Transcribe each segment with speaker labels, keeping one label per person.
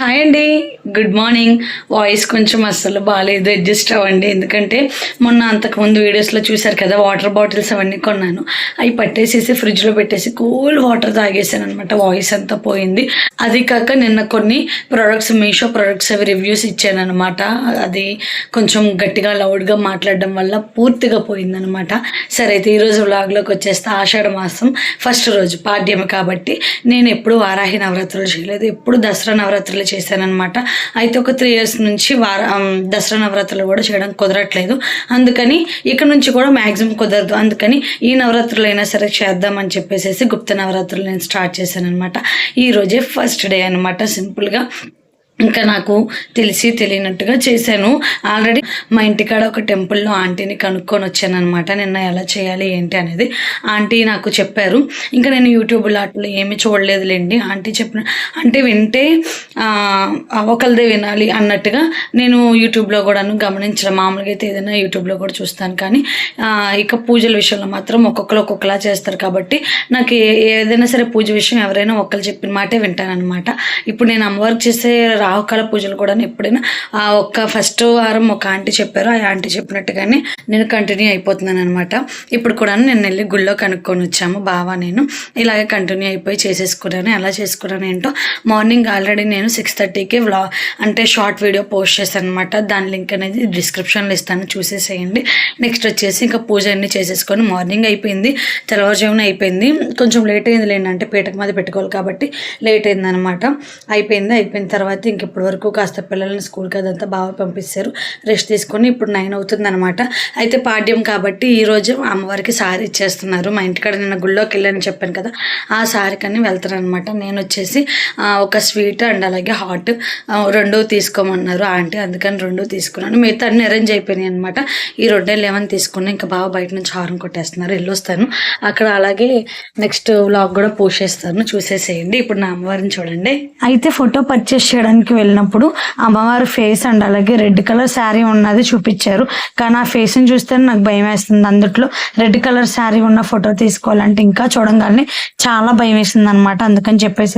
Speaker 1: Hi అండి. Good morning. Voice కొంచెం అస్సలు బాగాలేదు, అడ్జస్ట్ అవ్వండి. ఎందుకంటే మొన్న అంతకుముందు వీడియోస్లో చూశారు కదా, వాటర్ బాటిల్స్ అవన్నీ కొన్నాను. అవి పట్టేసేసి ఫ్రిడ్జ్లో పెట్టేసి కూల్ వాటర్ తాగేసాను అనమాట. వాయిస్ అంతా పోయింది. అది కాక నిన్న కొన్ని ప్రోడక్ట్స్, మీషో ప్రోడక్ట్స్ అవి రివ్యూస్ ఇచ్చాను అనమాట. అది కొంచెం గట్టిగా లౌడ్గా మాట్లాడడం వల్ల పూర్తిగా పోయిందనమాట. సరే అయితే ఈరోజు వ్లాగ్లోకి వచ్చేస్తే ఆషాఢ మాసం ఫస్ట్ రోజు పాడ్యమి కాబట్టి నేను ఎప్పుడు వారాహి నవరాత్రులు చేయలేదు, ఎప్పుడు దసరా నవరాత్రులు చేశానమాట. అయితే ఒక 3 years నుంచి దసరా నవరాత్రులు కూడా చేయడం కుదరట్లేదు. అందుకని ఇక్కడ నుంచి కూడా మ్యాక్సిమం కుదరదు. అందుకని ఈ నవరాత్రులు అయినా సరే చేద్దామని చెప్పేసి గుప్త నవరాత్రులు నేను స్టార్ట్ చేశాను అనమాట. ఈరోజే ఫస్ట్ డే అనమాట. సింపుల్గా ఇంకా నాకు తెలియనట్టుగా చేశాను. ఆల్రెడీ మా ఇంటికాడ ఒక టెంపుల్లో ఆంటీని కనుక్కొని వచ్చాను అనమాట. నిన్న ఎలా చేయాలి ఏంటి అనేది ఆంటీ నాకు చెప్పారు. ఇంకా నేను యూట్యూబ్లో అట్లా ఏమీ చూడలేదులేండి. ఆంటీ చెప్పిన అంటే వింటే ఒకరిదే వినాలి అన్నట్టుగా నేను యూట్యూబ్లో కూడాను గమనించడం. మామూలుగా అయితే ఏదైనా యూట్యూబ్లో కూడా చూస్తాను, కానీ ఇక పూజల విషయంలో మాత్రం ఒక్కొక్కరు ఒక్కొక్కలా చేస్తారు కాబట్టి నాకు ఏదైనా సరే పూజ విషయం ఎవరైనా ఒకళ్ళు చెప్పిన మాటే వింటాను అనమాట. ఇప్పుడు నేను అమ్మవారికి చేసే రాహుకాల పూజలు కూడా ఎప్పుడైనా ఒక్క ఫస్ట్ వారం ఒక ఆంటీ చెప్పారు, ఆ ఆంటీ చెప్పినట్టుగానే నేను కంటిన్యూ అయిపోతున్నాను అనమాట. ఇప్పుడు కూడా నేను వెళ్ళి గుళ్ళో కనుక్కొని వచ్చాము బావా నేను. ఇలాగే కంటిన్యూ అయిపోయి చేసేసుకున్నాను. ఎలా చేసుకున్నాను ఏంటో మార్నింగ్ ఆల్రెడీ నేను 6:30కి అంటే షార్ట్ వీడియో పోస్ట్ చేశాను అనమాట. దాని లింక్ అనేది డిస్క్రిప్షన్లో ఇస్తాను, చూసేసేయండి. నెక్స్ట్ వచ్చేసి ఇంకా పూజ అన్నీ చేసేసుకొని మార్నింగ్ అయిపోయింది, తెల్లవారుజామున అయిపోయింది. కొంచెం లేట్ అయింది లేండి, అంటే పీటక మీద పెట్టుకోవాలి కాబట్టి లేట్ అయింది అనమాట. అయిపోయిన తర్వాత ఇంక ఇప్పటి వరకు కాస్త పిల్లల్ని స్కూల్కి అదంతా బాగా పంపిస్తారు, రెస్ట్ తీసుకొని ఇప్పుడు 9 అవుతుంది అనమాట. అయితే పాడ్యం కాబట్టి ఈరోజు అమ్మవారికి సారీ ఇచ్చేస్తున్నారు. మా ఇంటికాడ నిన్న గుళ్ళోకి వెళ్ళని చెప్పాను కదా, ఆ సారీకని వెళ్తాను అనమాట. నేను వచ్చేసి ఒక స్వీట్ అండ్ అలాగే హాట్ 2 తీసుకోమన్నారు ఆంటీ, అందుకని 2 తీసుకున్నాను. మిగతా అన్ని అరేంజ్ అయిపోయినాయి అనమాట. ఈ 2 లెమన్ తీసుకుని ఇంకా బాగా బయట నుంచి హారం కొట్టేస్తున్నారు. వెళ్ళొస్తాను అక్కడ. అలాగే నెక్స్ట్ వ్లాగ్ కూడా పోస్ట్ చేస్తాను, చూసేసేయండి. ఇప్పుడు నా అమ్మవారిని చూడండి. అయితే ఫోటో పర్చేస్ చేయడానికి వెళ్ళినప్పుడు అమ్మవారి ఫేస్ అండ్ అలాగే రెడ్ కలర్ శారీ ఉన్నది చూపించారు, కానీ ఆ ఫేస్ని చూస్తే నాకు భయం వేస్తుంది. అందుట్లో రెడ్ కలర్ శారీ ఉన్న ఫోటో తీసుకోవాలంటే ఇంకా చూడంగానే చాలా భయం వేసింది అనమాట. అందుకని చెప్పేసి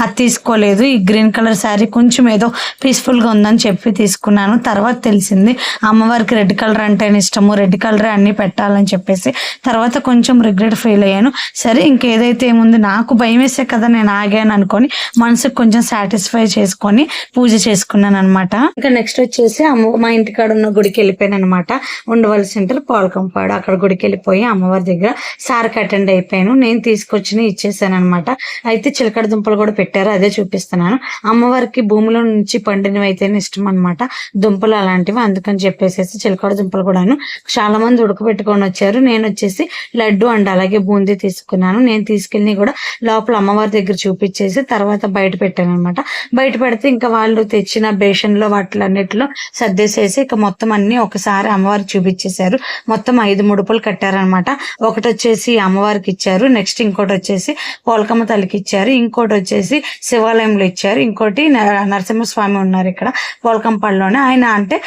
Speaker 1: అది తీసుకోలేదు. ఈ గ్రీన్ కలర్ శారీ కొంచెం ఏదో పీస్ఫుల్గా ఉందని చెప్పి తీసుకున్నాను. తర్వాత తెలిసింది అమ్మవారికి రెడ్ కలర్ అంటే ఇష్టము, రెడ్ కలరే అన్ని పెట్టాలని చెప్పేసి. తర్వాత కొంచెం రిగ్రెట్ ఫీల్ అయ్యాను. సరే ఇంకేదైతే ఏముంది, నాకు భయం వేసే కదా నేను ఆగాను అనుకొని మనసుకు కొంచెం సాటిస్ఫై చేసుకొని పూజ చేసుకున్నాను అనమాట. ఇంకా నెక్స్ట్ వచ్చేసి మా ఇంటికాడ ఉన్న గుడికి వెళ్ళిపోయాను అనమాట. ఉండవల్లి సెంటర్ పోలకంపాడు, అక్కడ గుడికి వెళ్ళిపోయి అమ్మవారి దగ్గర సార్కి అటెండ్ అయిపోయాను. నేను తీసుకొచ్చి ఇచ్చేసాను అనమాట. అయితే చిలకడ దుంపలు కూడా పెట్టారు, అదే చూపిస్తున్నాను. అమ్మవారికి భూమిలో నుంచి పండినవి అయితేనే ఇష్టం అనమాట, దుంపలు అలాంటివి. అందుకని చెప్పేసి చిలకడ దుంపలు కూడాను చాలా మంది ఉడకబెట్టుకొని వచ్చారు. నేను వచ్చేసి లడ్డు అండ్ అలాగే బూందీ తీసుకున్నాను. నేను తీసుకెళ్ళి కూడా లోపల అమ్మవారి దగ్గర చూపించేసి తర్వాత బయట పెట్టాను అనమాట. బయట పెడితే ఇంకా వాళ్ళు తెచ్చిన బేషన్లో వాటిలన్నిటిలో సర్దేసేసి ఇక మొత్తం అన్ని ఒకసారి అమ్మవారికి చూపించేశారు. మొత్తం 5 ముడుపులు కట్టారనమాట. ఒకటి వచ్చేసి అమ్మవారికి ఇచ్చారు, నెక్స్ట్ ఇంకోటి వచ్చేసి పోలకమ్మ తల్లికి ఇచ్చారు, ఇంకోటి వచ్చేసి శివాలయంలో ఇచ్చారు, ఇంకోటి నరసింహస్వామి ఉన్నారు ఇక్కడ పోలకంపాడులోనే. ఆయన అంటే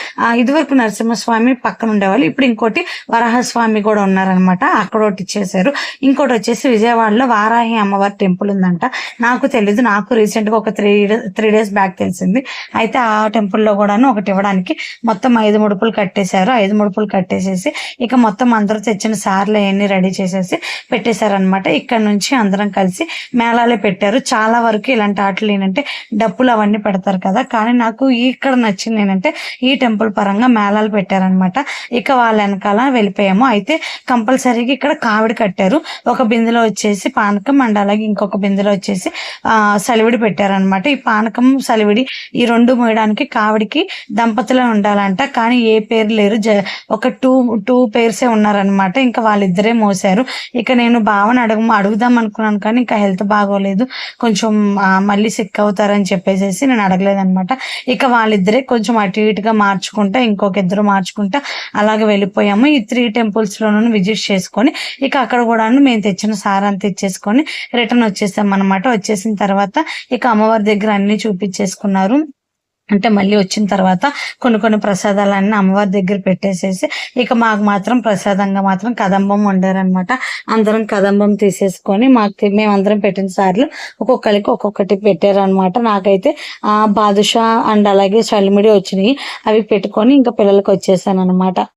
Speaker 1: ఇదివరకు నరసింహస్వామి పక్కన ఉండేవాళ్ళు, ఇప్పుడు ఇంకోటి వరాహస్వామి కూడా ఉన్నారనమాట, అక్కడ ఒకటి ఇచ్చేసారు. ఇంకోటి వచ్చేసి విజయవాడలో వారాహి అమ్మవారి టెంపుల్ ఉందంట. నాకు తెలీదు, నాకు రీసెంట్ గా ఒక 3 days బ్యాక్ తెలిసింది. అయితే ఆ టెంపుల్లో కూడాను ఒకటి ఇవ్వడానికి మొత్తం 5 ముడుపులు కట్టేశారు. 5 ముడుపులు కట్టేసేసి ఇక మొత్తం అందరూ తెచ్చిన సార్లు అవన్నీ రెడీ చేసేసి పెట్టేశారనమాట. ఇక్కడ నుంచి అందరం కలిసి మేళాలే పెట్టారు. చాలా వరకు ఇలాంటి ఆటలు ఏంటంటే డప్పులు అవన్నీ పెడతారు కదా, కానీ నాకు ఇక్కడ నచ్చింది ఏంటంటే ఈ టెంపుల్ పరంగా మేళాలు పెట్టారనమాట. ఇక వాళ్ళ వెనకాల వెళ్ళిపోయాము. అయితే కంపల్సరీగా ఇక్కడ కావిడి కట్టారు. ఒక బిందెలో వచ్చేసి పానకం అండ్ అలాగే ఇంకొక బిందెలో వచ్చేసి సలివిడి పెట్టారనమాట. ఈ పానకం సలివిడి ఈ 2 మోయడానికి కావిడికి దంపతులే ఉండాలంట, కానీ ఏ పేరు లేరు, ఒక టూ పేర్సే ఉన్నారనమాట. ఇంకా వాళ్ళిద్దరే మోసారు. ఇక నేను భావన అడుగుదాం అనుకున్నాను, కానీ ఇంకా హెల్త్ బాగోలేదు, కొంచెం మళ్ళీ సిక్ అవుతారని చెప్పేసి నేను అడగలేదనమాట. ఇక వాళ్ళిద్దరే కొంచెం అటు ఇటుగా మార్చుకుంటా, ఇంకొక ఇద్దరు మార్చుకుంటా అలాగే వెళ్ళిపోయాము. ఈ 3 temples లోనూ విజిట్ చేసుకొని ఇక అక్కడ కూడా మేము తెచ్చిన సారంతా ఇచ్చేసుకొని రిటర్న్ వచ్చేసాం అనమాట. వచ్చేసిన తర్వాత ఇక అమ్మవారి దగ్గర అన్ని చూపించేసుకున్నారు. అంటే మళ్ళీ వచ్చిన తర్వాత కొన్ని ప్రసాదాలన్నీ అమ్మవారి దగ్గర పెట్టేసేసి ఇక మాకు మాత్రం ప్రసాదంగా మాత్రం కదంబం వండారనమాట. అందరం కదంబం తీసేసుకొని మేమందరం పెట్టిన సార్లు ఒక్కొక్కరికి ఒక్కొక్కటి పెట్టారనమాట. నాకైతే బాదుషా అండ్ అలాగే చల్లిమిడి వచ్చినాయి. అవి పెట్టుకొని ఇంకా పిల్లలకి వచ్చేసాను అనమాట.